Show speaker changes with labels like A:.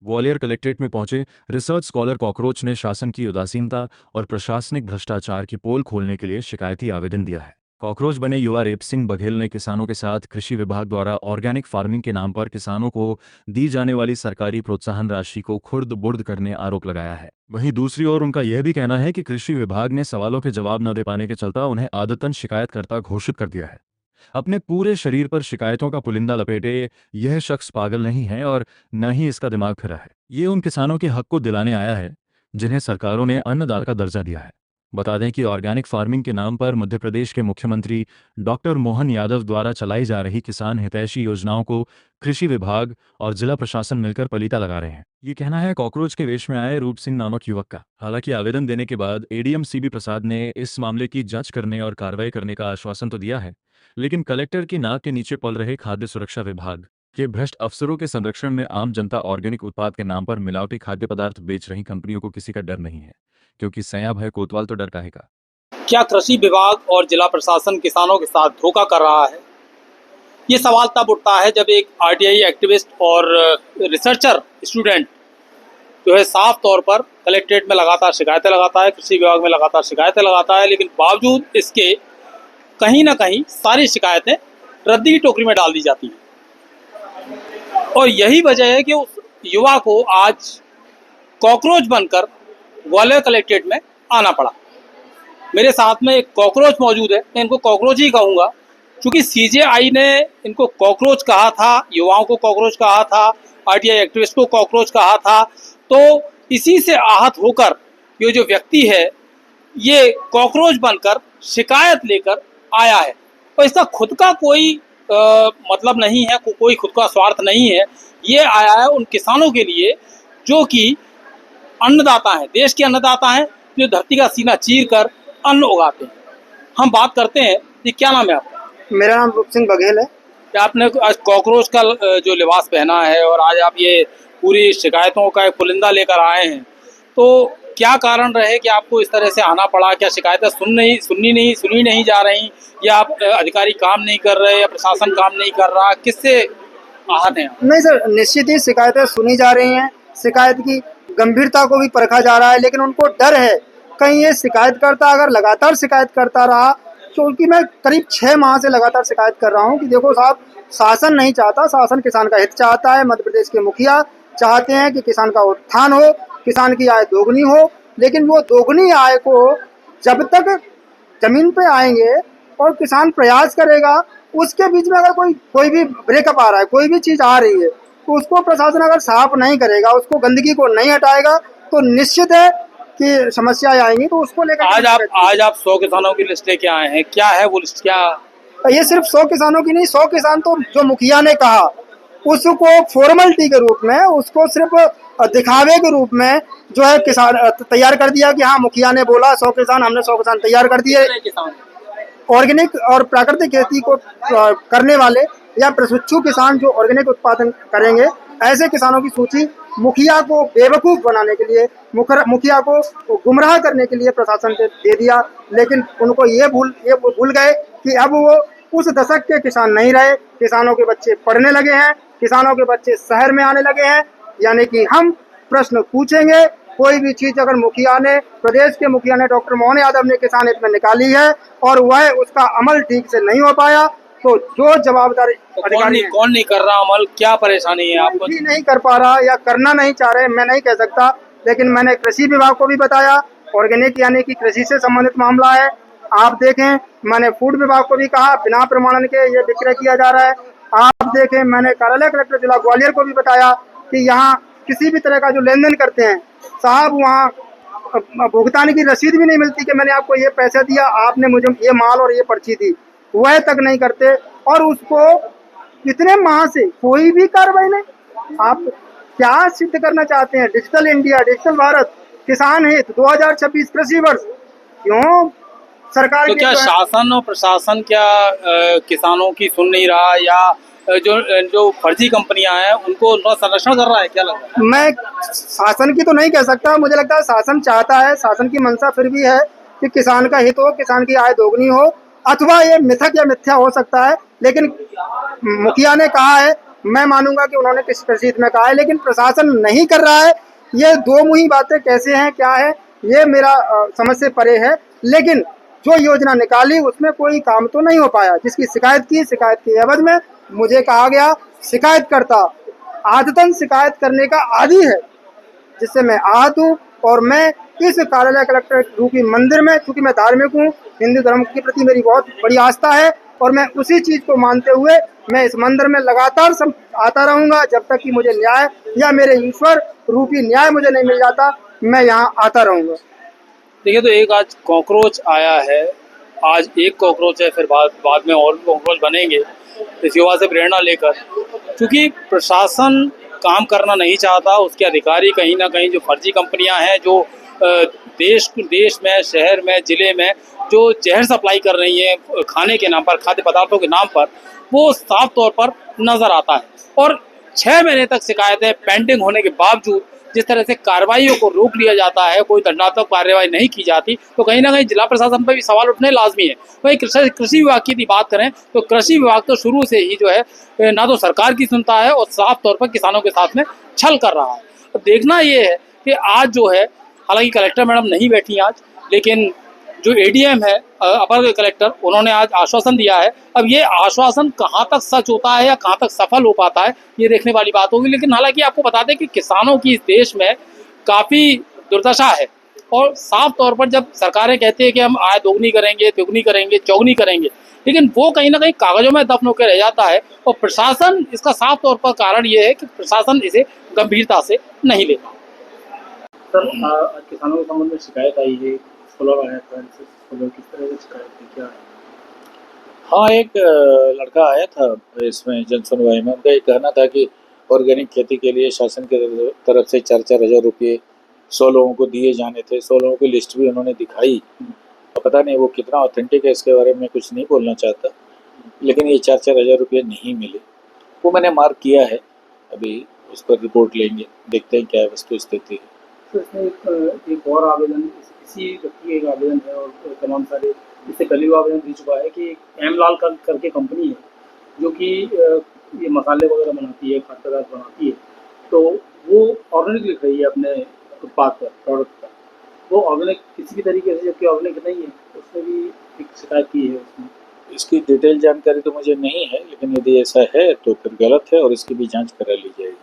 A: Gwalior collectorate में पहुंचे research scholar cockroach ने शासन की उदासीनता और प्रशासनिक भ्रष्टाचार की पोल खोलने के लिए शिकायती आवेदन दिया है। कॉकरोच बने युवा रेप सिंह बघेल ने किसानों के साथ कृषि विभाग द्वारा ऑर्गेनिक फार्मिंग के नाम पर किसानों को दी जाने वाली सरकारी प्रोत्साहन राशि को खुर्द बुर्द करने आरोप लगाया है। वहीं दूसरी ओर उनका यह भी कहना है कि कृषि विभाग ने सवालों के जवाब न दे पाने के चलते उन्हें आदतन शिकायतकर्ता घोषित कर दिया है। अपने पूरे शरीर पर शिकायतों का पुलिंदा लपेटे यह शख्स पागल नहीं है और न ही इसका दिमाग फिरा है। ये उन किसानों के हक को दिलाने आया है जिन्हें सरकारों ने अन्नदाता का दर्जा दिया है। बता दें कि ऑर्गेनिक फार्मिंग के नाम पर मध्य प्रदेश के मुख्यमंत्री डॉक्टर मोहन यादव द्वारा चलाई जा रही किसान हितैषी योजनाओं को कृषि विभाग और जिला प्रशासन मिलकर पलीता लगा रहे हैं। ये कहना है कॉकरोच के वेश में आए रूप सिंह नामक युवक का। हालांकि आवेदन देने के बाद एडीएम सीबी प्रसाद ने इस मामले की जांच करने और कार्रवाई करने का आश्वासन तो दिया है, लेकिन कलेक्टर की नाक के नीचे पल रहे खाद्य सुरक्षा विभाग के भ्रष्ट अफसरों के संरक्षण में आम जनता ऑर्गेनिक उत्पाद के नाम पर मिलावटी खाद्य पदार्थ बेच रही कंपनियों को किसी का डर नहीं है, क्योंकि सया भय कोतवाल तो डर काहे का।
B: क्या कृषि विभाग और जिला प्रशासन किसानों के साथ धोखा कर रहा है? ये सवाल तब उठता है जब एक आरटीआई एक्टिविस्ट और रिसर्चर स्टूडेंट जो है साफ तौर पर कलेक्ट्रेट में लगातार शिकायतें लगाता है, कृषि विभाग में लगातार शिकायतें लगाता है, लेकिन बावजूद इसके कहीं ना कहीं सारी शिकायतें रद्दी की टोकरी में डाल दी जाती हैं। और यही वजह है कि उस युवा को आज कॉकरोच बनकर ग्वालियर कलेक्ट्रेट में आना पड़ा। मेरे साथ में एक कॉकरोच मौजूद है, मैं इनको कॉकरोच ही कहूँगा, क्योंकि सीजेआई ने इनको कॉकरोच कहा था, युवाओं को कॉकरोच कहा था, आरटीआई एक्टिविस्ट को कॉकरोच कहा था। तो इसी से आहत होकर ये जो व्यक्ति है ये कॉकरोच बनकर शिकायत लेकर आया है। और इसका खुद का कोई मतलब नहीं है, कोई खुद का स्वार्थ नहीं है। ये आया है उन किसानों के लिए जो कि अन्नदाता हैं, देश के अन्नदाता हैं, जो धरती का सीना चीर कर अन्न उगाते हैं। हम बात करते हैं कि क्या नाम है आपका?
C: मेरा नाम रूप सिंह बघेल है।
B: क्या आपने आज कॉकरोच का जो लिबास पहना है और आज आप ये पूरी शिकायतों का एक पुलिंदा लेकर आए हैं, तो क्या कारण रहे कि आपको इस तरह से आना पड़ा? क्या शिकायतें सुनी नहीं जा रही, या आप अधिकारी काम नहीं कर रहे, या प्रशासन काम नहीं कर रहा? किससे आहत हैं?
C: नहीं सर, निश्चित ही शिकायतें सुनी जा रही हैं, शिकायत की गंभीरता को भी परखा जा रहा है, लेकिन उनको डर है कहीं ये शिकायतकर्ता अगर लगातार शिकायत करता रहा, क्योंकि मैं करीब 6 माह से लगातार शिकायत कर रहा हूँ कि देखो साहब, शासन नहीं चाहता, शासन किसान का हित चाहता है। मध्य प्रदेश के मुखिया चाहते हैं कि किसान का उत्थान हो, किसान की आय दोगुनी हो, लेकिन वो दोगुनी आय को जब तक जमीन पे आएंगे और किसान प्रयास करेगा, उसके बीच में अगर कोई भी ब्रेकअप आ रहा है, कोई भी चीज़ आ रही है, तो उसको प्रशासन अगर साफ नहीं करेगा, उसको गंदगी को नहीं हटाएगा, तो निश्चित है कि समस्याएं आएंगी। तो उसको लेकर
B: आज आप 100 किसानों की लिस्ट लेके आए हैं, क्या है वो लिस्ट? क्या
C: ये सिर्फ 100 किसानों की नहीं, 100 किसान तो जो मुखिया ने कहा उसको फॉर्मेलिटी के रूप में, उसको सिर्फ दिखावे के रूप में जो है किसान तैयार कर दिया कि हाँ मुखिया ने बोला 100 किसान, हमने 100 किसान तैयार कर दिए। ऑर्गेनिक और प्राकृतिक खेती को करने वाले या प्रशिक्षु किसान जो ऑर्गेनिक उत्पादन करेंगे, ऐसे किसानों की सूची मुखिया को बेवकूफ़ बनाने के लिए, मुखिया को गुमराह करने के लिए प्रशासन ने दे दिया। लेकिन उनको ये भूल गए कि अब वो उस दशक के किसान नहीं रहे। किसानों के बच्चे पढ़ने लगे हैं, किसानों के बच्चे शहर में आने लगे हैं, यानी कि हम प्रश्न पूछेंगे। कोई भी चीज़ अगर प्रदेश के मुखिया ने, डॉक्टर मोहन यादव ने किसान हित में निकाली है और वह उसका अमल ठीक से नहीं हो पाया, तो जो जवाबदार अधिकारी
B: कौन नहीं कर रहा अमल? क्या परेशानी है आपको?
C: नहीं कर पा रहा या करना नहीं चाह रहे, मैं नहीं कह सकता, लेकिन मैंने कृषि विभाग को भी बताया। ऑर्गेनिक यानी कि कृषि से संबंधित मामला है। आप देखें, मैंने फूड विभाग को भी कहा बिना प्रमाणन के ये विक्रय किया जा रहा है। आप देखें, मैंने कार्यालय कलेक्टर जिला ग्वालियर को भी बताया कि यहाँ किसी भी तरह का जो लेन देन करते हैं साहब, वहाँ भुगतान की रसीद भी नहीं मिलती कि मैंने आपको ये पैसा दिया, आपने मुझे ये माल और ये पर्ची दी, वह तक नहीं करते। और उसको इतने माह से कोई भी कार्रवाई नहीं। आप क्या सिद्ध करना चाहते हैं? डिजिटल इंडिया, डिजिटल भारत, किसान हित 2026 कृषि वर्ष, क्यों सरकार
B: तो क्या शासन और प्रशासन क्या किसानों की सुन नहीं रहा, या जो फर्जी कंपनियां हैं उनको संरक्षण कर रहा है? क्या लगता है?
C: मैं शासन की तो नहीं कह सकता, मुझे लगता है शासन चाहता है, शासन की मंशा फिर भी है कि किसान का हित हो, किसान की आय दोगुनी हो, अथवा ये मिथक या मिथ्या हो सकता है, लेकिन मुखिया ने कहा है मैं मानूंगा कि उन्होंने किस कृषि हित में कहा है, लेकिन प्रशासन नहीं कर रहा है। ये दो मुही बातें कैसे हैं, क्या है, ये मेरा समझ से परे है। लेकिन जो योजना निकाली उसमें कोई काम तो नहीं हो पाया। जिसकी शिकायत की एवज में मुझे कहा गया शिकायतकर्ता आदतन शिकायत करने का आदी है, जिससे मैं आहत हूँ। और मैं इस कार्यालय कलेक्टर रूपी मंदिर में, चूंकि मैं धार्मिक हूँ, हिंदू धर्म के प्रति मेरी बहुत बड़ी आस्था है, और मैं उसी चीज को मानते हुए मैं इस मंदिर में लगातार आता रहूंगा जब तक कि मुझे न्याय या मेरे ईश्वर रूपी न्याय मुझे नहीं मिल जाता। मैं यहाँ आता रहूंगा।
B: देखिए, तो एक आज कॉकरोच आया है, आज एक कॉकरोच है, फिर बाद में और भी कॉकरोच बनेंगे। इस युवा से प्रेरणा लेकर, क्योंकि प्रशासन काम करना नहीं चाहता, उसके अधिकारी कहीं ना कहीं जो फर्जी कंपनियां हैं, जो देश में, शहर में, ज़िले में जो जहर सप्लाई कर रही हैं खाने के नाम पर, खाद्य पदार्थों के नाम पर, वो साफ तौर पर नज़र आता है। और 6 महीने तक शिकायतें पेंडिंग होने के बावजूद जिस तरह से कार्रवाइयों को रोक लिया जाता है, कोई दंडात्मक कार्रवाई नहीं की जाती, तो कहीं ना कहीं जिला प्रशासन पर भी सवाल उठने लाजमी है। वही कृषि विभाग की बात करें तो कृषि विभाग तो शुरू से ही जो है ना तो सरकार की सुनता है और साफ तौर पर किसानों के साथ में छल कर रहा है। तो देखना ये है कि आज जो है, हालांकि कलेक्टर मैडम नहीं बैठी आज, लेकिन जो एडीएम है, अपर कलेक्टर, उन्होंने आज आश्वासन दिया है। अब ये आश्वासन कहाँ तक सच होता है या कहाँ तक सफल हो पाता है, ये देखने वाली बात होगी। लेकिन हालांकि आपको बता दें कि किसानों की इस देश में काफ़ी दुर्दशा है, और साफ तौर पर जब सरकारें कहती है कि हम आय दोगुनी करेंगे, तिगुनी करेंगे, चौगुनी करेंगे, लेकिन वो कहीं ना कहीं कागजों में दफन होकर रह जाता है। और प्रशासन, इसका साफ तौर पर कारण ये है कि प्रशासन इसे गंभीरता से नहीं लेता। सर, आज किसानों के संबंध में शिकायत आई है, सोलर आया था, किस तरह की शिकायत थी, क्या है?
D: हाँ, एक लड़का आया था इसमें जन सुनवाई में। उनका ये कहना था कि ऑर्गेनिक खेती के लिए शासन की तरफ से 4-4 हज़ार रुपये 100 लोगों को दिए जाने थे। 100 लोगों की लिस्ट भी उन्होंने दिखाई, और पता नहीं वो कितना ऑथेंटिक है, इसके बारे में कुछ नहीं बोलना चाहता, लेकिन ये 4-4 हज़ार रुपये नहीं मिले। वो मैंने मार्क किया है, अभी उस पर रिपोर्ट लेंगे, देखते हैं क्या वस्तु स्थिति है।
B: तो इसमें एक और आवेदन, इसी व्यक्ति एक आवेदन है, और तमाम सारे इससे पहले भी आवेदन दे चुका है कि एम लाल करके कंपनी है जो कि ये मसाले वगैरह बनाती है, खाद्य पदार्थ बनाती है, तो वो ऑर्गेनिक लिख रही है अपने उत्पाद पर, प्रोडक्ट पर। वो ऑर्गेनिक किसी भी तरीके से, जबकि ऑर्गेनिक नहीं है, उसने भी एक शिकायत की है उसने।
D: इसकी डिटेल जानकारी तो मुझे नहीं है, लेकिन यदि ऐसा है तो फिर गलत है और इसकी भी जांच करा ली जाएगी।